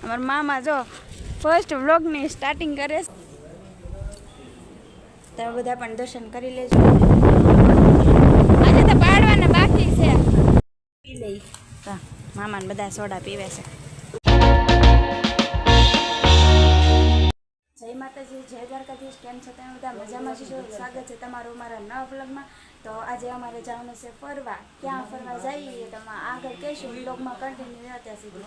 અમારા મામા જો ફર્સ્ટ વ્લોગની સ્ટાર્ટિંગ કરે છે. તમે બધા પણ દર્શન કરી લેજો. આજે તો પાડવાના બાકી છે. પી લઈ મામાને બધા સોડા પીવે છે. જય માતાજી, જય દ્વારકાધીશ. કેમ છો તમે બધા? મજામાં છો? સ્વાગત છે તમારું અમારા નવા વ્લોગમાં. તો આજે અમારે જવાનું છે ફરવા. ક્યાં ફરવા જઈએ તો આગળ કહીશું. વ્લોગમાં કન્ટિન્યુ રહ્યો ત્યાં સુધી.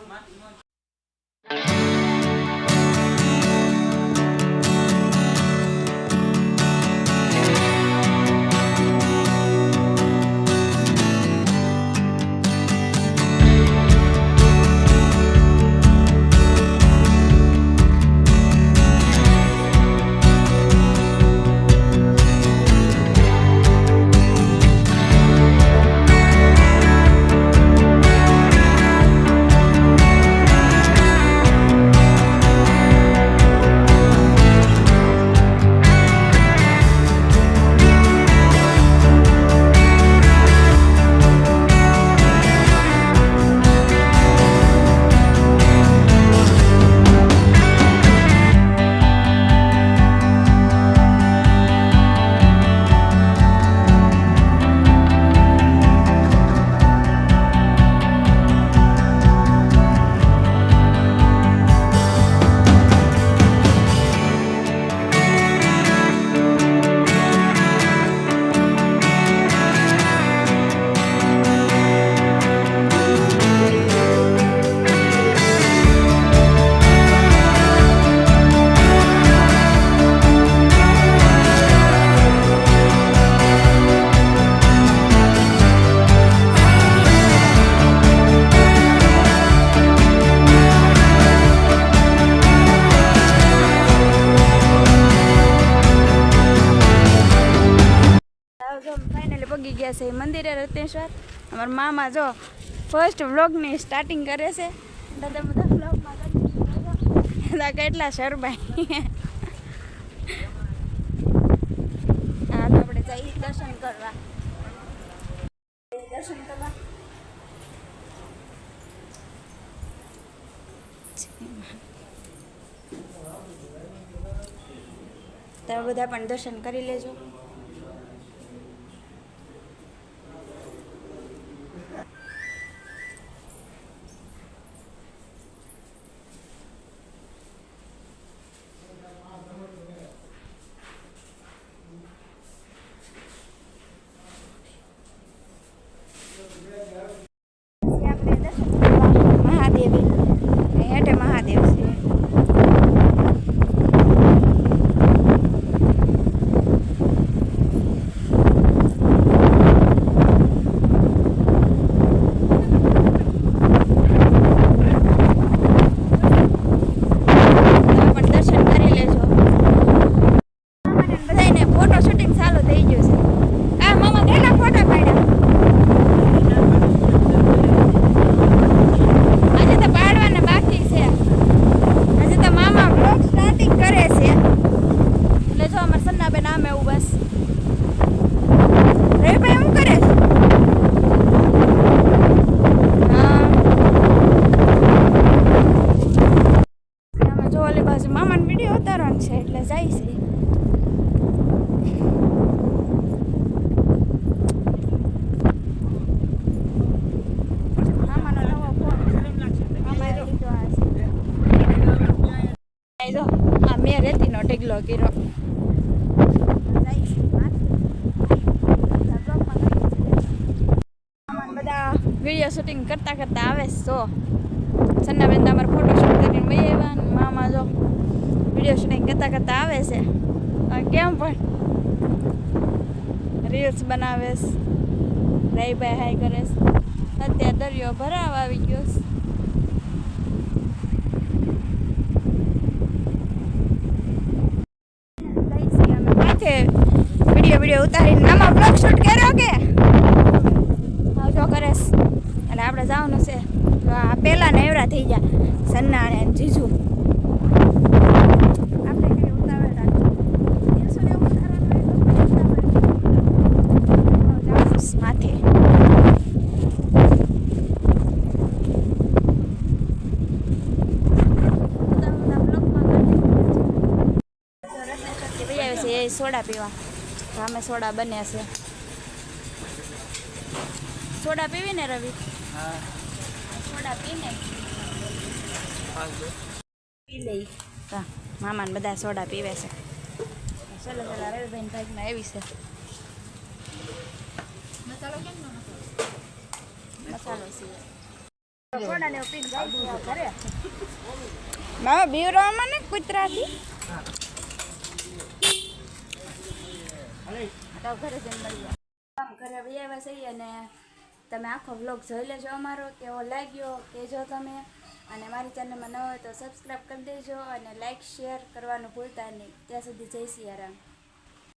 ફાઇનલી પગી ગયા છે મંદિરે રત્નેશ્વર. અમારા મામા જો ફર્સ્ટ વ્લોગની સ્ટાર્ટિંગ કરે છે. દાદા બધા વ્લોગમાં દાદા કેટલા શરમાય. હા તો આપણે જઈએ દર્શન કરવા. તમે બધા પણ દર્શન કરી લેજો. મહાદેવી હેઠે મહાદેવ છે. મામાનો વિડીયો ઉતારવાનો છે એટલે જાય છે. મામાનો નવો ફોન મામાએ લીધો આ જો આ મેં રેતીનો ઢગલો કર્યો. બધા વિડીયો શૂટિંગ કરતા કરતા આવે તો સન્નાબેન તો અમારે ફોટો શૂટ કરીને વહી આવ્યા. મામા જો વિડીયો શૂટિંગ કરતા કરતા આવે છે. કેમ પણ રીલ્સ બનાવે છે. રાઈભાઈ હાઈ કરે છે. અત્યારે દરિયો ભરાવ આવી ગયો છે. માથે વિડીયો ઉતારીને નામાં બ્લોગ શૂટ કર્યો કે જો કરે છે. એટલે આપણે જવાનું છે. આ પહેલા ને એવડા થઈ ગયા સન્ના અને જીજુ. આપણે કઈ ઉતાવળ માથે સોડા પીવા. સામે સોડા બને છે. સોડા પીવી ને રવિ? હા સોડા પીને પી લઈ. હા મામાને બધા સોડા પીવે છે. ચલો ચલો રવિભાઈ ભાગમાં એવી છે. મસાલો કેમ નો મસાલો છે સોડા ને પીને જાય ઘરે. મામા બીવરામાં ને કૂતરાથી તો ઘરે જઈને મળીએ. ઘરે આવ્યા છીએ અને તમે આખો વ્લોગ જોઈ લેજો અમારો કેવો લાગ્યો કહેજો તમે. અને મારી ચેનલમાં ન હોય તો સબસ્ક્રાઈબ કરી દેજો અને લાઈક શેર કરવાનું ભૂલતા નહીં. ત્યાં સુધી જય સિયારામ.